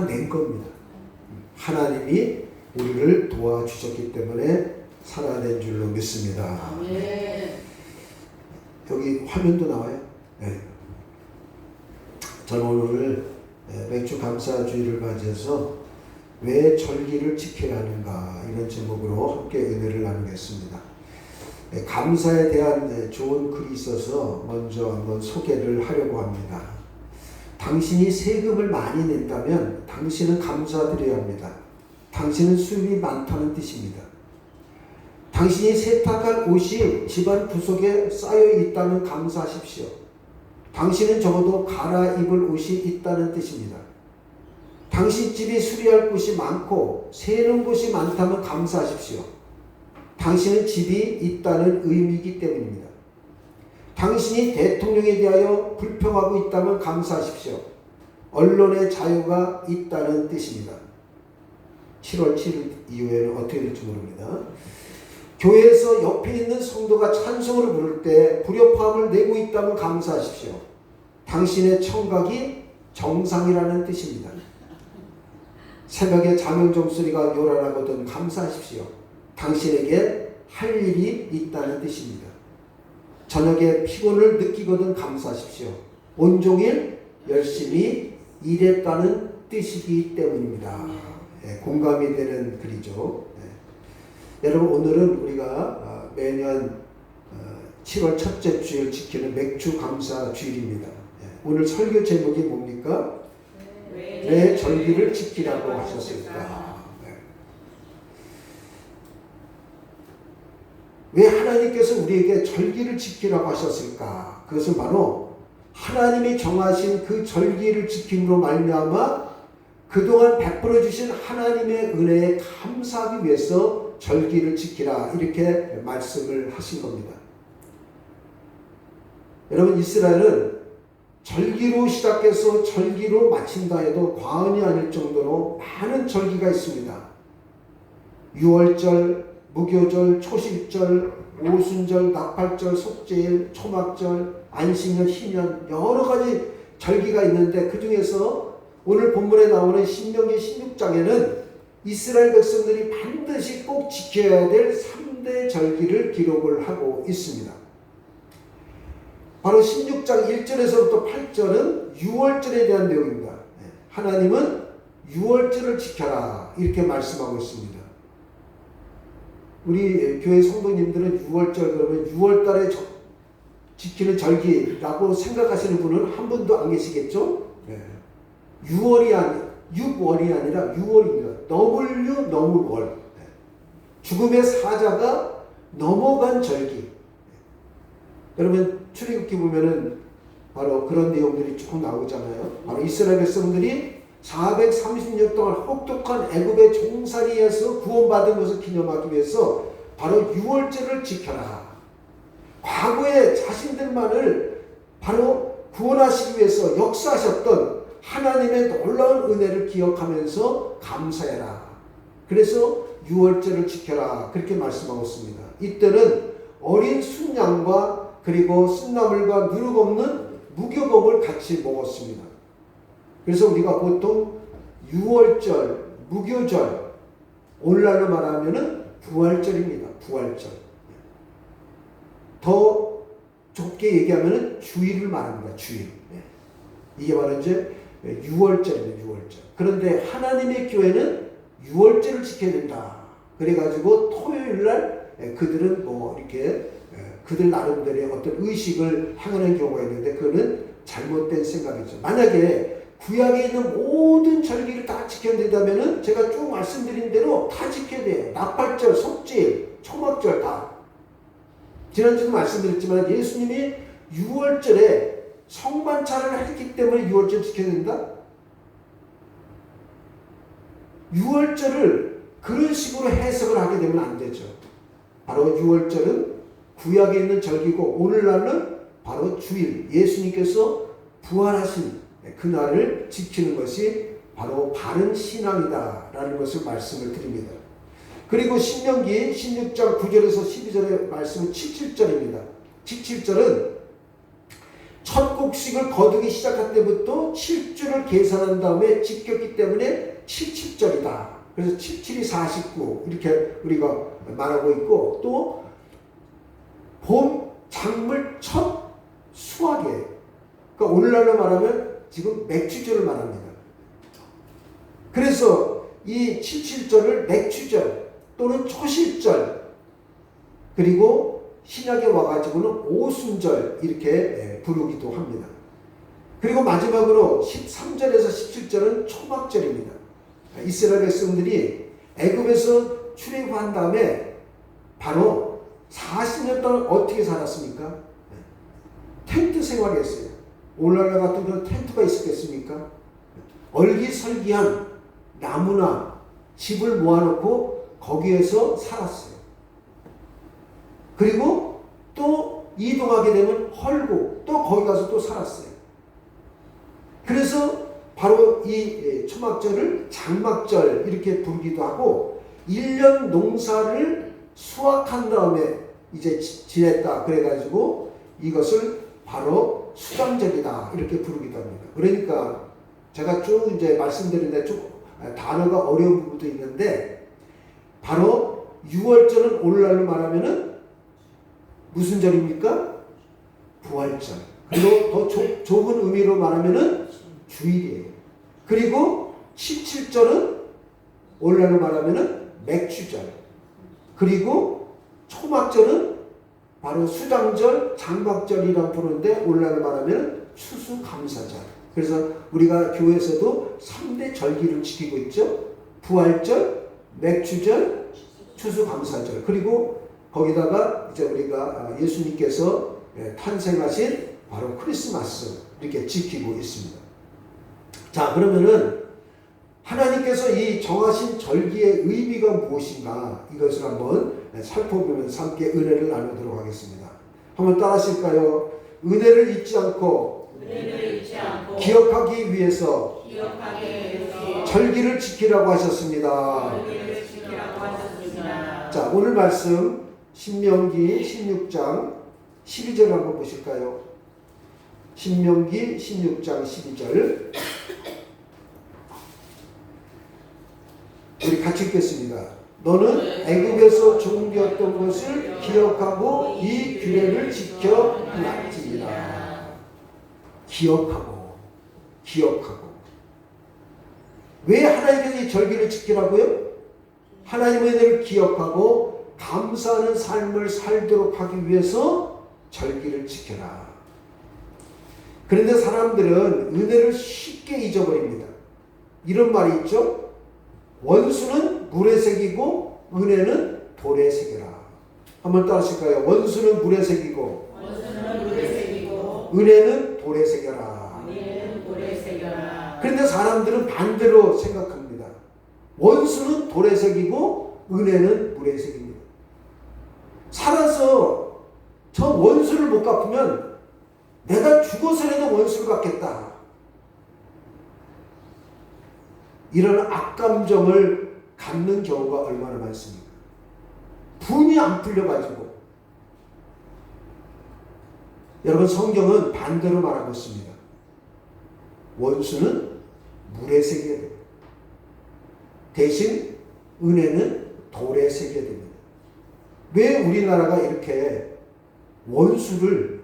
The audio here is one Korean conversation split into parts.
낸 겁니다. 하나님이 우리를 도와주셨기 때문에 살아낸 줄로 믿습니다. 네. 여기 화면도 나와요. 네. 저는 오늘 맥주 감사주의를 맞이해서 왜 절기를 지켜야 하는가 이런 제목으로 함께 은혜를 나누겠습니다. 감사에 대한 좋은 글이 있어서 먼저 한번 소개를 하려고 합니다. 당신이 세금을 많이 낸다면 당신은 감사드려야 합니다. 당신은 수입이 많다는 뜻입니다. 당신이 세탁할 옷이 집안 구석에 쌓여 있다면 감사하십시오. 당신은 적어도 갈아입을 옷이 있다는 뜻입니다. 당신 집이 수리할 곳이 많고 세는 곳이 많다면 감사하십시오. 당신은 집이 있다는 의미이기 때문입니다. 당신이 대통령에 대하여 불평하고 있다면 감사하십시오. 언론의 자유가 있다는 뜻입니다. 7월 7일 이후에는 어떻게 될지 모릅니다. 교회에서 옆에 있는 성도가 찬송을 부를 때 불협화음을 내고 있다면 감사하십시오. 당신의 청각이 정상이라는 뜻입니다. 새벽에 자명종 소리가 요란하거든 감사하십시오. 당신에게 할 일이 있다는 뜻입니다. 저녁에 피곤을 느끼거든 감사하십시오. 온종일 열심히 일했다는 뜻이기 때문입니다. 공감이 되는 글이죠. 여러분, 오늘은 우리가 매년 7월 첫째 주일 지키는 맥주 감사 주일입니다. 오늘 설교 제목이 뭡니까? 왜 절기를 지키라고 하셨을까? 왜 하나님께서 우리에게 절기를 지키라고 하셨을까? 그것은 바로 하나님이 정하신 그 절기를 지킴으로 말미암아 그동안 베풀어 주신 하나님의 은혜에 감사하기 위해서 절기를 지키라 이렇게 말씀을 하신 겁니다. 여러분, 이스라엘은 절기로 시작해서 절기로 마친다 해도 과언이 아닐 정도로 많은 절기가 있습니다. 유월절, 무교절, 초실절, 오순절, 나팔절, 속죄일, 초막절, 안식년, 희년 여러 가지 절기가 있는데 그 중에서 오늘 본문에 나오는 신명기 16장에는 이스라엘 백성들이 반드시 꼭 지켜야 될 3대 절기를 기록을 하고 있습니다. 바로 16장 1절에서부터 8절은 유월절에 대한 내용입니다. 하나님은 유월절을 지켜라 이렇게 말씀하고 있습니다. 우리 교회 성도님들은 6월절 그러면 6월달에 지키는 절기라고 생각하시는 분은 한 분도 안 계시겠죠? 6월이 아니라 6월입니다. 넘을. 죽음의 사자가 넘어간 절기. 여러분, 출애굽기 보면은 바로 그런 내용들이 쭉 나오잖아요. 바로 이스라엘 백성들이 430년 동안 혹독한 애굽의 종살이에서 구원받은 것을 기념하기 위해서 바로 유월절을 지켜라. 과거에 자신들만을 바로 구원하시기 위해서 역사하셨던 하나님의 놀라운 은혜를 기억하면서 감사해라. 그래서 유월절을 지켜라. 그렇게 말씀하고 있습니다. 이때는 어린 순양과 그리고 순나물과 누룩 없는 무교법을 같이 먹었습니다. 그래서 우리가 보통 유월절, 무교절, 오늘날로 말하면은 부활절입니다. 부활절. 더 좁게 얘기하면은 주일을 말합니다. 주일. 이게 바로 이제 유월절입니다. 유월절. 그런데 하나님의 교회는 유월절을 지켜야 된다. 그래가지고 토요일날 그들은 뭐 이렇게 그들 나름대로의 어떤 의식을 행하는 경우가 있는데 그거는 잘못된 생각이죠. 만약에 구약에 있는 모든 절기를 다 지켜야 된다면은 제가 쭉 말씀드린 대로 다 지켜야 돼요. 나팔절, 속죄일, 초막절 다. 지난주도 말씀드렸지만 예수님이 6월절에 성만찬을 했기 때문에 6월절 지켜야 된다? 6월절을 그런 식으로 해석을 하게 되면 안 되죠. 바로 6월절은 구약에 있는 절기고 오늘날은 바로 주일, 예수님께서 부활하신 그날을 지키는 것이 바로 바른 신앙이다 라는 것을 말씀을 드립니다. 그리고 신명기 16장 9절에서 12절의 말씀은 77절입니다. 77절은 첫 곡식을 거두기 시작할 때부터 7주를 계산한 다음에 지켰기 때문에 77절이다. 그래서 77이 49 이렇게 우리가 말하고 있고, 또 봄 작물 첫 수확이에요. 그러니까 오늘날로 말하면 지금 맥주절을 말합니다. 그래서 이 77절을 맥주절 또는 초실절, 그리고 신약에 와가지고는 오순절 이렇게 부르기도 합니다. 그리고 마지막으로 13절에서 17절은 초막절입니다. 이스라엘 백성들이 애굽에서 출애굽한 다음에 바로 40년 동안 어떻게 살았습니까? 텐트 생활했어요. 오늘날 같은 그런 텐트가 있었겠습니까? 얼기설기한 나무나 집을 모아놓고 거기에서 살았어요. 그리고 또 이동하게 되면 헐고 또 거기 가서 또 살았어요. 그래서 바로 이 초막절을 장막절 이렇게 부르기도 하고, 1년 농사를 수확한 다음에 이제 지냈다 그래가지고 이것을 바로 수장절이다 이렇게 부르기도 합니다. 그러니까 제가 쭉 이제 말씀드리는데 좀 단어가 어려운 부분도 있는데, 바로 6월절은 오늘날로 말하면은 무슨 절입니까? 부활절. 그리고 더 좁은 의미로 말하면은 주일이에요. 그리고 17절은 오늘날로 말하면은 맥주절. 그리고 초막절은 바로 수장절, 장막절이라고 부르는데 오늘날로 말하면 추수감사절. 그래서 우리가 교회에서도 3대 절기를 지키고 있죠. 부활절, 맥주절, 추수감사절. 그리고 거기다가 이제 우리가 예수님께서 탄생하신 바로 크리스마스 이렇게 지키고 있습니다. 자, 그러면은 하나님께서 이 정하신 절기의 의미가 무엇인가 이것을 한번 살펴보면서 함께 은혜를 나누도록 하겠습니다. 한번 따라하실까요? 은혜를 잊지 않고 기억하기 위해서 절기를 지키라고 하셨습니다. 자, 오늘 말씀 신명기 16장 12절 한번 보실까요? 신명기 16장 12절 우리 같이 읽겠습니다. 너는 애굽에서 종되었던 것을 기억하고 이 규례를 지켜 행할지니라. 기억하고 왜 하나님께서 이 절기를 지키라고요? 하나님의 은혜를 기억하고 감사하는 삶을 살도록 하기 위해서 절기를 지켜라. 그런데 사람들은 은혜를 쉽게 잊어버립니다. 이런 말이 있죠. 원수는 물에 새기고 은혜는 돌에 새겨라. 한번 따라하실까요? 원수는 물에 새기고 은혜는 돌에 새겨라. 그런데 사람들은 반대로 생각합니다. 원수는 돌에 새기고 은혜는 물에 새깁니다. 살아서 저 원수를 못 갚으면 내가 죽어서라도 원수를 갚겠다. 이런 악감정을 갖는 경우가 얼마나 많습니까? 분이 안 풀려가지고. 여러분, 성경은 반대로 말하고 있습니다. 원수는 물에 새겨야 됩니다. 대신 은혜는 돌에 새겨야 됩니다. 왜 우리나라가 이렇게 원수를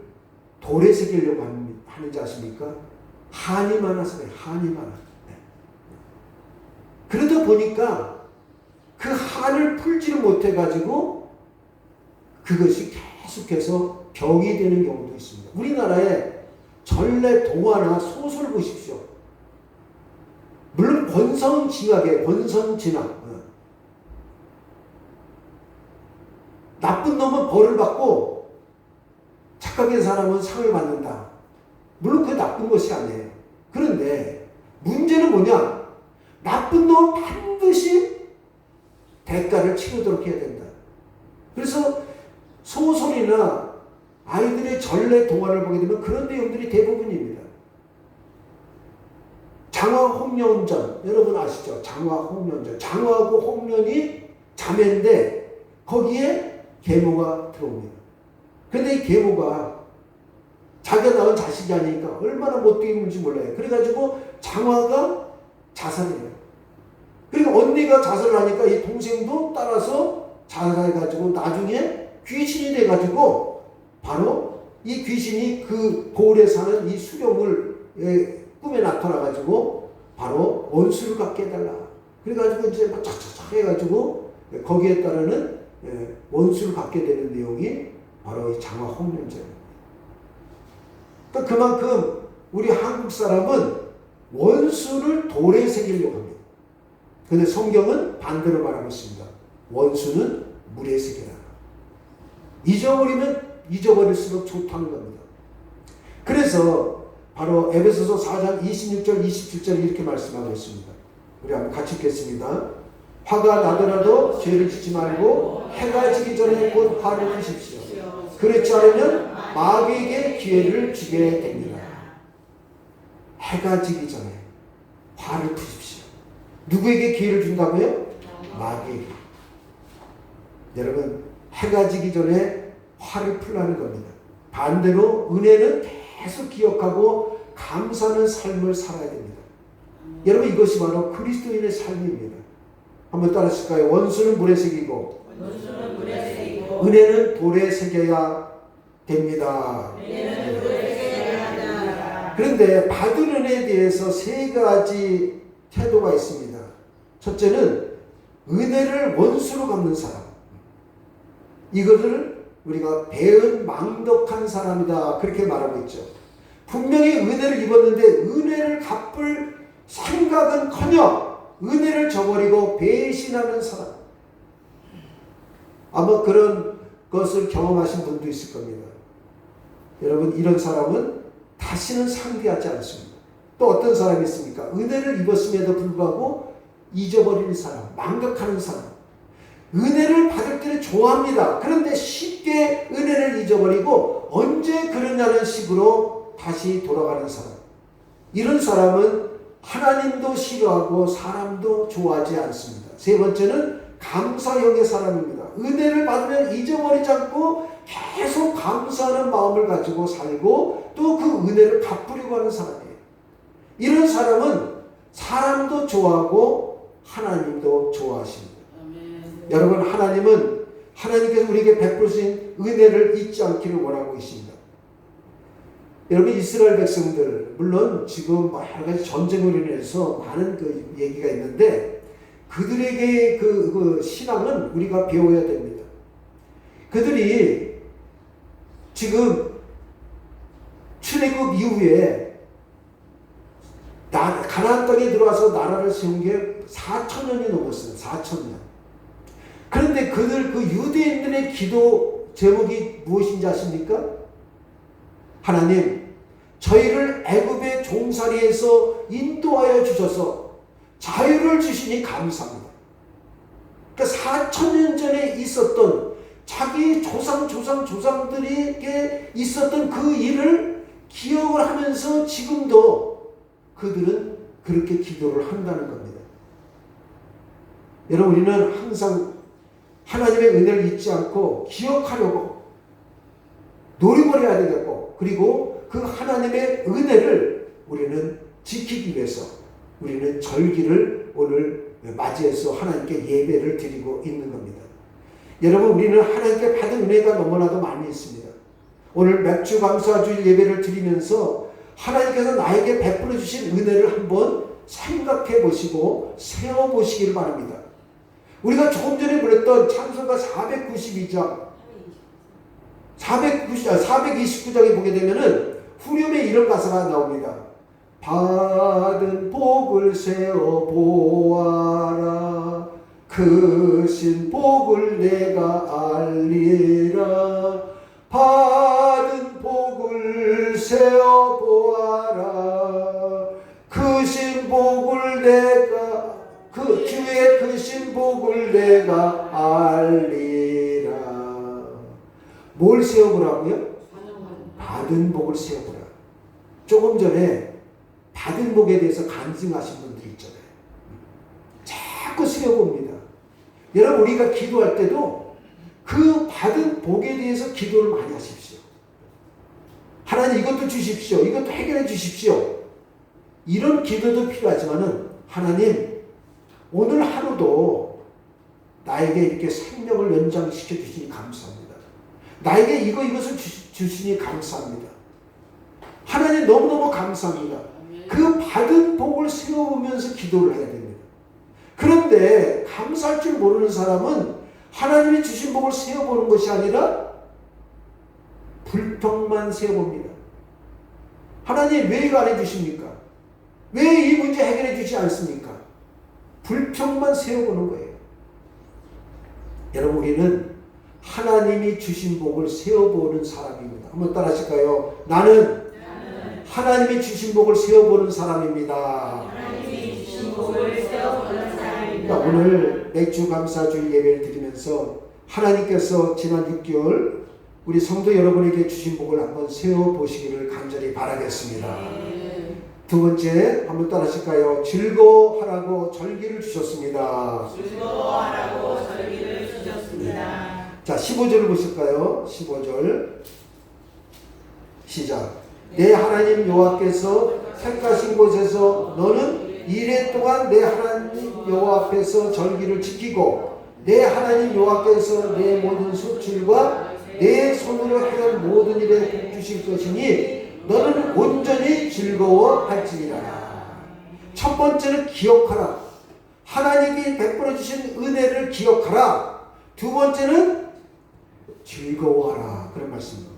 돌에 새기려고 하는지 아십니까? 한이 많아서 그래요. 한이 많아. 그러다 보니까 그 한을 풀지를 못해가지고 그것이 계속해서 병이 되는 경우도 있습니다. 우리나라에 전래 동화나 소설을 보십시오. 물론 권선징악이에요. 권선징악. 나쁜 놈은 벌을 받고 착하게 사람은 상을 받는다. 물론 그게 나쁜 것이 아니에요. 그런데 문제는 뭐냐? 나쁜 놈은 반드시 대가를 치르도록 해야 된다. 그래서 소설이나 아이들의 전래 동화를 보게 되면 그런 내용들이 대부분입니다. 장화 홍련전, 여러분 아시죠? 장화 홍련전. 장화하고 홍련이 자매인데 거기에 계모가 들어옵니다. 그런데 이 계모가 자기가 낳은 자식이 아니니까 얼마나 못되는지 몰라요. 그래가지고 장화가 자살해요. 그리고 언니가 자살을 하니까 이 동생도 따라서 자살해가지고 나중에 귀신이 돼가지고 바로 이 귀신이 그 고을에 사는 이 수령을 꿈에 나타나가지고 바로 원수를 갖게 해달라. 그래가지고 이제 막 착착착 해가지고 거기에 따르는 원수를 갖게 되는 내용이 바로 이 장화 홍련제입니다. 그러니까 그만큼 우리 한국 사람은 원수를 돌에 새기려고 합니다. 그런데 성경은 반대로 말하고 있습니다. 원수는 물에 새겨라. 잊어버리면 잊어버릴수록 좋다는 겁니다. 그래서 바로 에베소서 4장 26절 27절 이렇게 말씀하고 있습니다. 우리 한번 같이 읽겠습니다. 화가 나더라도 죄를 짓지 말고 해가 지기 전에 곧 화를 푸십시오. 그렇지 않으면 마귀에게 기회를 주게 됩니다. 해가 지기 전에 화를 푸십시오. 누구에게 기회를 준다고요? 마귀에게. 여러분, 해가 지기 전에 화를 풀라는 겁니다. 반대로 은혜는 계속 기억하고 감사하는 삶을 살아야 됩니다. 여러분, 이것이 바로 그리스도인의 삶입니다. 한번 따라하실까요? 원수는 물에 새기고 은혜는 돌에 새겨야 됩니다. 그런데 받은 은혜에 대해서 세 가지 태도가 있습니다. 첫째는 은혜를 원수로 갚는 사람. 이것을 우리가 배은 망덕한 사람이다, 그렇게 말하고 있죠. 분명히 은혜를 입었는데 은혜를 갚을 생각은커녕 은혜를 저버리고 배신하는 사람. 아마 그런 것을 경험하신 분도 있을 겁니다. 여러분, 이런 사람은 다시는 상대하지 않습니다. 또 어떤 사람이 있습니까? 은혜를 입었음에도 불구하고 잊어버리는 사람, 망각하는 사람. 은혜를 받을 때는 좋아합니다. 그런데 쉽게 은혜를 잊어버리고 언제 그러냐는 식으로 다시 돌아가는 사람. 이런 사람은 하나님도 싫어하고 사람도 좋아하지 않습니다. 세 번째는 감사형의 사람입니다. 은혜를 받으면 잊어버리지 않고 계속 감사하는 마음을 가지고 살고 또 그 은혜를 갚으려고 하는 사람이에요. 이런 사람은 사람도 좋아하고 하나님도 좋아하십니다. 여러분, 하나님은 하나님께서 우리에게 베푸신 은혜를 잊지 않기를 원하고 계십니다. 여러분, 이스라엘 백성들, 물론 지금 여러 가지 전쟁으로 인해서 많은 그 얘기가 있는데 그들에게 그 신앙은 우리가 배워야 됩니다. 그들이 지금 출애굽 이후에 가나안 땅에 들어와서 나라를 세운 게 4,000년이 넘었어요. 4,000년. 그런데 그들 그 유대인들의 기도 제목이 무엇인지 아십니까? 하나님, 저희를 애굽의 종살이에서 인도하여 주셔서 자유를 주시니 감사합니다. 그러니까 4,000년 전에 있었던 자기 조상들에게 있었던 그 일을 기억을 하면서 지금도 그들은 그렇게 기도를 한다는 겁니다. 여러분, 우리는 항상 하나님의 은혜를 잊지 않고 기억하려고 노력을 해야 되겠고, 그리고 그 하나님의 은혜를 우리는 지키기 위해서 우리는 절기를 오늘 맞이해서 하나님께 예배를 드리고 있는 겁니다. 여러분, 우리는 하나님께 받은 은혜가 너무나도 많이 있습니다. 오늘 맥주 감사주일 예배를 드리면서 하나님께서 나에게 베풀어 주신 은혜를 한번 생각해 보시고 세워 보시길 바랍니다. 우리가 조금 전에 불렀던 찬송가 492장 429장에 보게 되면은 후렴에 이런 가사가 나옵니다. 받은 복을 세어 보아라. 크신 복을 내가 알리라. 받은 복을 세어 보아라. 크신 복을 내가 그 주의 크신 복을 내가 알리라. 뭘 세워보라고요? 받은 복을 세워보라. 조금 전에 받은 복에 대해서 간증하신 분들이 있잖아요. 자꾸 세워봅니다. 여러분, 우리가 기도할 때도 그 받은 복에 대해서 기도를 많이 하십시오. 하나님 하나님 이것도 주십시오. 이것도 해결해 주십시오. 이런 기도도 필요하지만은 하나님 오늘 하루도 나에게 이렇게 생명을 연장시켜 주시니 감사합니다. 나에게 이것을 주시니 감사합니다. 하나님 너무너무 감사합니다. 그 받은 복을 세워보면서 기도를 해야 됩니다. 그런데 감사할 줄 모르는 사람은 하나님이 주신 복을 세워보는 것이 아니라 불평만 세워봅니다. 하나님 왜 이거 안 해주십니까? 왜 이 문제 해결해 주지 않습니까? 불평만 세워보는 거예요. 여러분 우리는 하나님이 주신 복을 세워보는 사람입니다. 한번 따라 하실까요? 나는 하나님이 주신 복을 세워보는 사람입니다. 하나님이 주신 복을 세워보는 사람입니다. 그러니까 오늘 맥주 감사주일 예배를 드리면서 하나님께서 지난 6개월 우리 성도 여러분에게 주신 복을 한번 세워보시기를 간절히 바라겠습니다. 두 번째 한번 따라 하실까요? 즐거워하라고 절기를 주셨습니다. 즐거워하라고 절기를 주셨습니다. 자, 15절을 보실까요? 15절 시작. 내 하나님 여호와께서 택하신 곳에서 너는 이래 동안 내 하나님 여호와 앞에서 절기를 지키고 내 하나님 여호와께서 내 모든 수출과 내 손으로 행한 모든 일에 복 주실 것이니 너는 온전히 즐거워할지니라. 첫 번째는 기억하라. 하나님이 베풀어 주신 은혜를 기억하라. 두 번째는 즐거워하라. 그런 말씀입니다.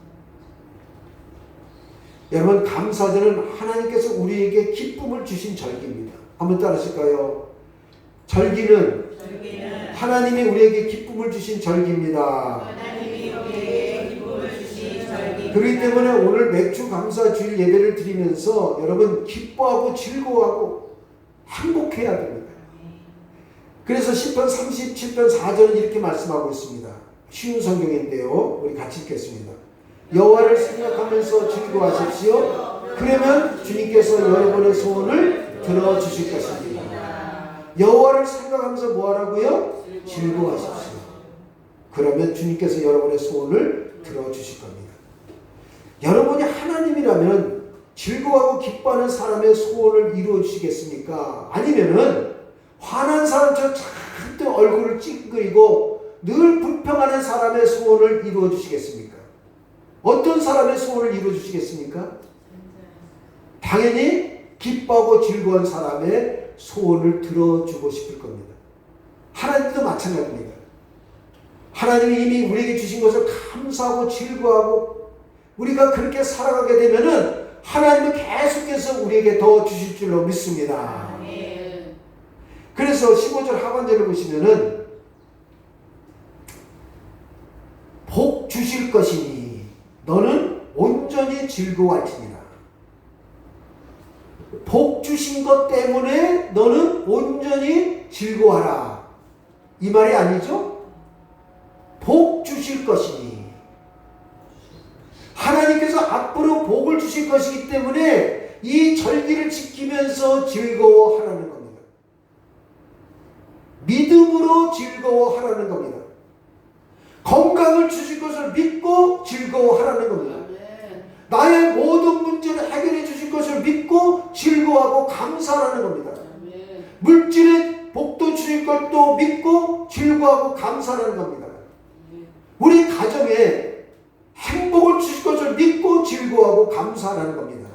여러분 감사절은 하나님께서 우리에게 기쁨을 주신 절기입니다. 한번 따라하실까요? 절기는 하나님이 우리에게 기쁨을 주신 절기입니다. 하나님이 우리에게 기쁨을 주신 절기. 그렇기 때문에 오늘 맥주 감사 주일 예배를 드리면서 여러분 기뻐하고 즐거워하고 행복해야 됩니다. 그래서 시편 37편 4절은 이렇게 말씀하고 있습니다. 쉬운 성경인데요. 우리 같이 읽겠습니다. 여호와를 생각하면서 즐거워하십시오. 그러면 주님께서 여러분의 소원을 들어주실 것입니다. 여호와를 생각하면서 뭐하라고요? 즐거워하십시오. 그러면 주님께서 여러분의 소원을 들어주실 겁니다. 여러분이 하나님이라면 즐거워하고 기뻐하는 사람의 소원을 이루어 주시겠습니까? 아니면은 화난 사람처럼 잔뜩 얼굴을 찡그리고 늘 불평하는 사람의 소원을 이루어 주시겠습니까? 어떤 사람의 소원을 이루어 주시겠습니까? 당연히 기뻐하고 즐거운 사람의 소원을 들어주고 싶을 겁니다. 하나님도 마찬가지입니다. 하나님이 이미 우리에게 주신 것을 감사하고 즐거워하고 우리가 그렇게 살아가게 되면은 하나님은 계속해서 우리에게 더 주실 줄로 믿습니다. 그래서 15절 하반절을 보시면은 복 주실 것이니 너는 온전히 즐거워할지니라. 복 주신 것 때문에 너는 온전히 즐거워하라. 이 말이 아니죠? 복 주실 것이니 하나님께서 앞으로 복을 주실 것이기 때문에 이 절기를 지키면서 즐거워하라는 겁니다. 믿음으로 즐거워하라는 겁니다. 건강을 주실 것을 믿고 즐거워하라는 겁니다. 나의 모든 문제를 해결해 주실 것을 믿고 즐거워하고 감사하라는 겁니다. 물질의 복도 주실 것도 믿고 즐거워하고 감사하는 겁니다. 우리 가정에 행복을 주실 것을 믿고 즐거워하고 감사하는 겁니다.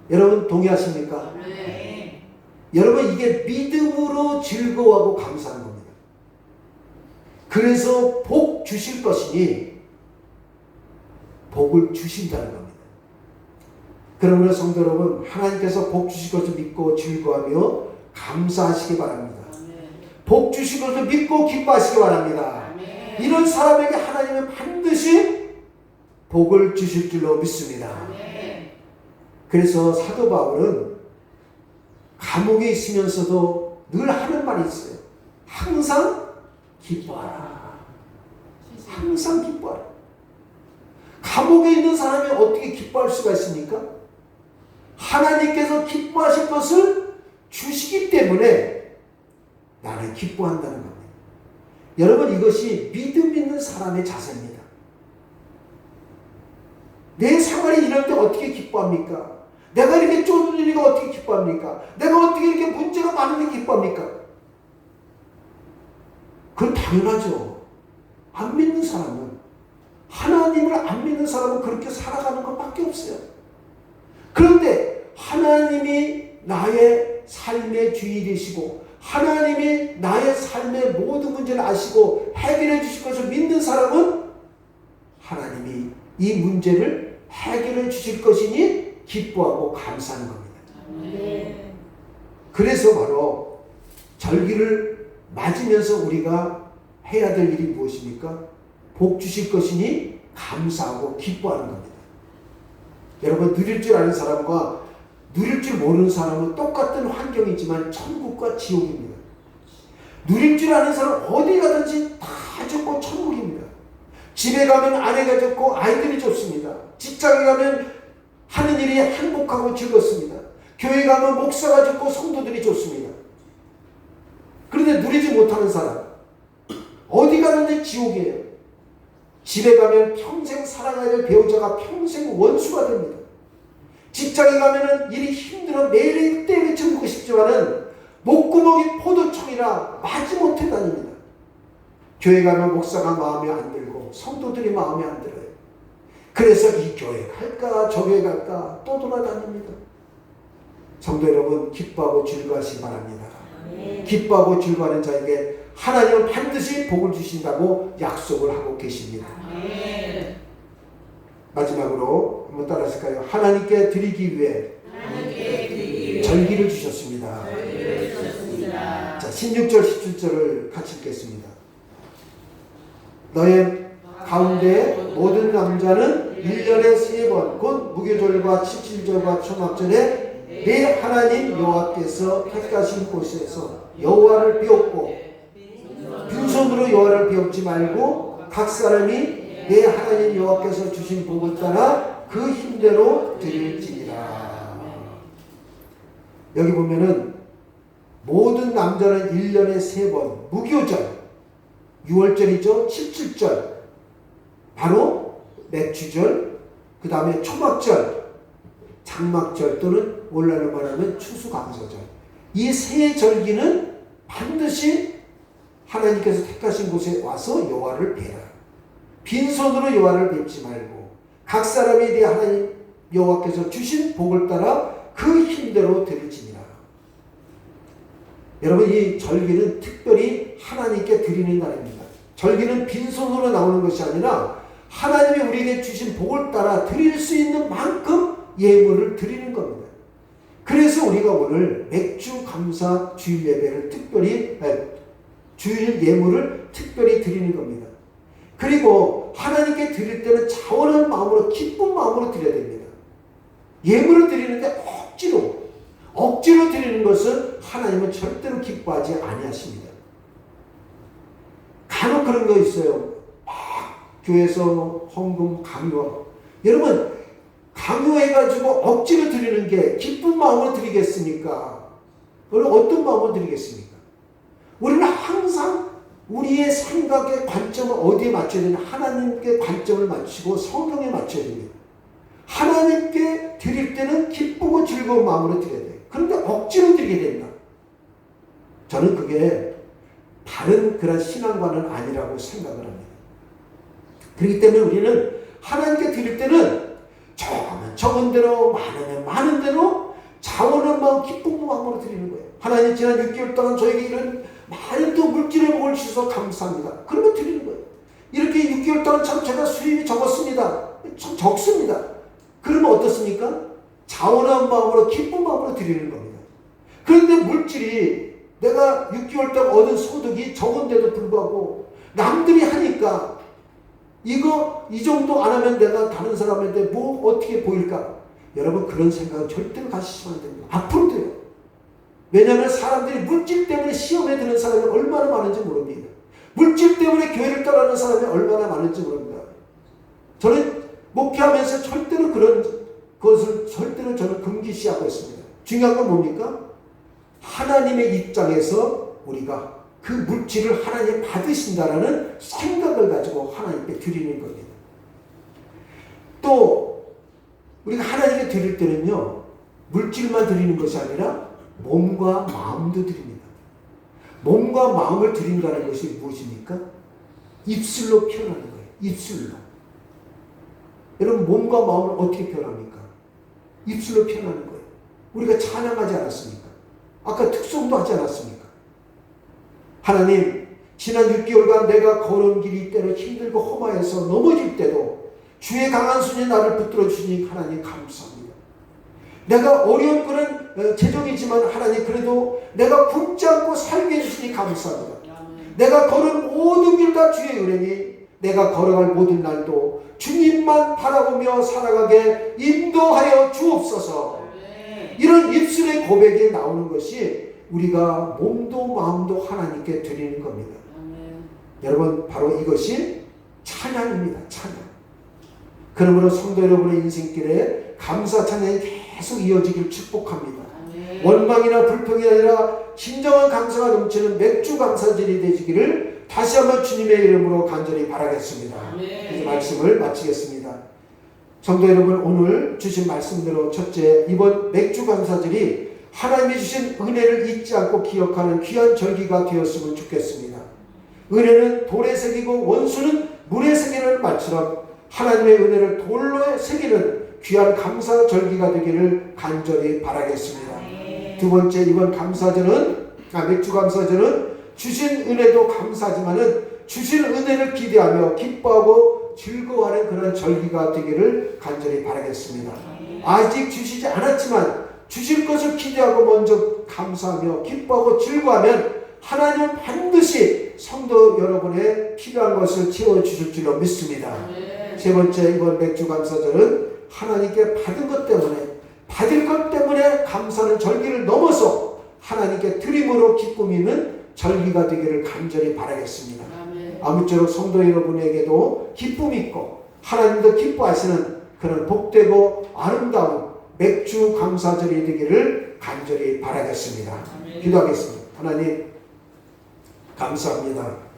여러분 동의하십니까? 여러분 이게 믿음으로 즐거워하고 감사하는 겁니다. 그래서 복 주실 것이니 복을 주신다는 겁니다. 그러므로 성도 여러분 하나님께서 복 주실 것을 믿고 즐거워하며 감사하시기 바랍니다. 복 주실 것을 믿고 기뻐하시기 바랍니다. 이런 사람에게 하나님은 반드시 복을 주실 줄로 믿습니다. 그래서 사도 바울은 감옥에 있으면서도 늘 하는 말이 있어요. 항상 기뻐하라. 항상 기뻐하라. 감옥에 있는 사람이 어떻게 기뻐할 수가 있습니까? 하나님께서 기뻐하실 것을 주시기 때문에 나는 기뻐한다는 겁니다. 여러분 이것이 믿음 있는 사람의 자세입니다. 내 생활이 이럴 때 어떻게 기뻐합니까? 내가 이렇게 쪼들리니까 어떻게 기뻐합니까? 내가 어떻게 이렇게 문제가 많은데 기뻐합니까? 그건 당연하죠. 안 믿는 사람은, 하나님을 안 믿는 사람은 그렇게 살아가는 것밖에 없어요. 그런데 하나님이 나의 삶의 주인이시고 하나님이 나의 삶의 모든 문제를 아시고 해결해 주실 것을 믿는 사람은 하나님이 이 문제를 해결해 주실 것이니 기뻐하고 감사하는 겁니다. 네. 그래서 바로 절기를 맞으면서 우리가 해야 될 일이 무엇입니까? 복 주실 것이니 감사하고 기뻐하는 겁니다. 여러분, 누릴 줄 아는 사람과 누릴 줄 모르는 사람은 똑같은 환경이지만 천국과 지옥입니다. 누릴 줄 아는 사람은 어디 가든지 다 좋고 천국입니다. 집에 가면 아내가 좋고 아이들이 좋습니다. 직장에 가면 하는 일이 행복하고 즐겁습니다. 교회 가면 목사가 좋고 성도들이 좋습니다. 그런데 누리지 못하는 사람, 어디 가든지 지옥이에요. 집에 가면 평생 사랑해야 될 배우자가 평생 원수가 됩니다. 직장에 가면은 일이 힘들어 매일 때려치고 싶지만은 목구멍이 포도청이라 마지못해 다닙니다. 교회 가면 목사가 마음에 안 들고 성도들이 마음에 안 들어요. 그래서 이 교회 갈까 저 교회 갈까 또 돌아다닙니다. 성도 여러분, 기뻐하고 즐거워하시기 바랍니다. 기뻐하고 즐거워하는 자에게 하나님은 반드시 복을 주신다고 약속을 하고 계십니다. 마지막으로 한번 따라하실까요? 하나님께 드리기 위해 절기를 주셨습니다. 자, 16절 17절을 같이 읽겠습니다. 너의 가운데 모든 남자는 1년에 3번 곧 무교절과 칠칠절과 초막절에 내 하나님 여호와께서 택하신 곳에서 여호와를 배웠고 빈손으로 여호와를 배우지 말고 각 사람이 내 하나님 여호와께서 주신 복을 따라 그 힘대로 드릴지니라. 여기 보면은 모든 남자는 1년에 3번 무교절, 6월절이죠. 칠칠절, 바로 맥주절, 그 다음에 초막절, 장막절 또는 오늘날로 말하면 추수감사절. 이 세 절기는 반드시 하나님께서 택하신 곳에 와서 여호와를 뵈라. 빈손으로 여호와를 뵙지 말고 각 사람이 내 하나님 여호와께서 주신 복을 따라 그 힘대로 드릴지니라. 여러분, 이 절기는 특별히 하나님께 드리는 날입니다. 절기는 빈손으로 나오는 것이 아니라 하나님이 우리에게 주신 복을 따라 드릴 수 있는 만큼 예물을 드리는 겁니다. 그래서 우리가 오늘 맥주 감사 주일 예배를 특별히 주일 예물을 특별히 드리는 겁니다. 그리고 하나님께 드릴 때는 자원한 마음으로 기쁜 마음으로 드려야 됩니다. 예물을 드리는데 억지로 드리는 것은 하나님은 절대로 기뻐하지 아니하십니다. 간혹 그런 거 있어요. 막 교회에서 헌금 강요. 여러분, 강요해가지고 억지로 드리는 게 기쁜 마음으로 드리겠습니까? 우리는 어떤 마음으로 드리겠습니까? 우리는 항상 우리의 생각의 관점을 어디에 맞춰야 되냐? 하나님께 관점을 맞추고 성경에 맞춰야 됩니다. 하나님께 드릴 때는 기쁘고 즐거운 마음으로 드려야 돼요. 그런데 억지로 드리게 된다. 저는 그게 다른 그런 신앙과는 아니라고 생각을 합니다. 그렇기 때문에 우리는 하나님께 드릴 때는 적으면 적은 대로 많으면 많은 대로 자원한 마음 기쁜 마음으로 드리는 거예요. 하나님, 지난 6개월 동안 저에게 이런 많은 또 물질의 복을 주셔서 감사합니다. 그러면 드리는 거예요. 이렇게 6개월 동안 참 제가 수입이 적었습니다. 참 적습니다. 그러면 어떻습니까? 자원한 마음으로 기쁜 마음으로 드리는 겁니다. 그런데 물질이 내가 6개월 동안 얻은 소득이 적은데도 불구하고 남들이 하니까 이거 이 정도 안 하면 내가 다른 사람한테 뭐 어떻게 보일까? 여러분, 그런 생각은 절대로 가지시면 안 됩니다. 앞으로도요. 왜냐하면 사람들이 물질 때문에 시험에 드는 사람이 얼마나 많은지 모릅니다. 물질 때문에 교회를 떠나는 사람이 얼마나 많은지 모릅니다. 저는 목회하면서 절대로 그런 것을 절대로 저는 금기시하고 있습니다. 중요한 건 뭡니까? 하나님의 입장에서 우리가 그 물질을 하나님 받으신다라는 생각을 가지고 하나님께 드리는 겁니다. 또 우리가 하나님께 드릴 때는요, 물질만 드리는 것이 아니라 몸과 마음도 드립니다. 몸과 마음을 드린다는 것이 무엇입니까? 입술로 표현하는 거예요. 입술로. 여러분, 몸과 마음을 어떻게 표현합니까? 입술로 표현하는 거예요. 우리가 찬양하지 않았습니까? 아까 특송도 하지 않았습니까? 하나님, 지난 6개월간 내가 걸은 길이 때로 힘들고 험하여서 넘어질 때도 주의 강한 손이 나를 붙들어 주시니 하나님 감사합니다. 내가 어려운 그런 재정이지만 하나님 그래도 내가 굶지 않고 살게 해주시니 감사합니다. 내가 걸은 모든 길 다 주의 은혜니 내가 걸어갈 모든 날도 주님만 바라보며 살아가게 인도하여 주옵소서. 이런 입술의 고백이 나오는 것이 우리가 몸도 마음도 하나님께 드리는 겁니다. 여러분, 바로 이것이 찬양입니다. 찬양. 그러므로 성도 여러분의 인생길에 감사 찬양이 계속 이어지길 축복합니다. 원망이나 불평이 아니라 진정한 감사가 넘치는 맥주 감사절이 되시기를 다시 한번 주님의 이름으로 간절히 바라겠습니다. 이제 말씀을 마치겠습니다. 성도 여러분, 오늘 주신 말씀대로 첫째, 이번 맥주 감사절이 하나님이 주신 은혜를 잊지 않고 기억하는 귀한 절기가 되었으면 좋겠습니다. 은혜는 돌에 새기고 원수는 물에 새기는 말처럼 하나님의 은혜를 돌로 새기는 귀한 감사 절기가 되기를 간절히 바라겠습니다. 두 번째, 이번 감사절은 맥주 감사절은 주신 은혜도 감사하지만은 주신 은혜를 기대하며 기뻐하고 즐거워하는 그런 절기가 되기를 간절히 바라겠습니다. 아직 주시지 않았지만 주실 것을 기대하고 먼저 감사하며 기뻐하고 즐거워하면 하나님은 반드시 성도 여러분의 필요한 것을 채워주실 줄로 믿습니다. 세 번째, 이번 맥주 감사절은 하나님께 받은 것 때문에 받을 것 때문에 감사하는 절기를 넘어서 하나님께 드림으로 기쁨이 있는 절기가 되기를 간절히 바라겠습니다. 아무쪼록 성도 여러분에게도 기쁨이 있고 하나님도 기뻐하시는 그런 복되고 아름다운 맥주 감사절이 되기를 간절히 바라겠습니다. 기도하겠습니다. 하나님, 감사합니다.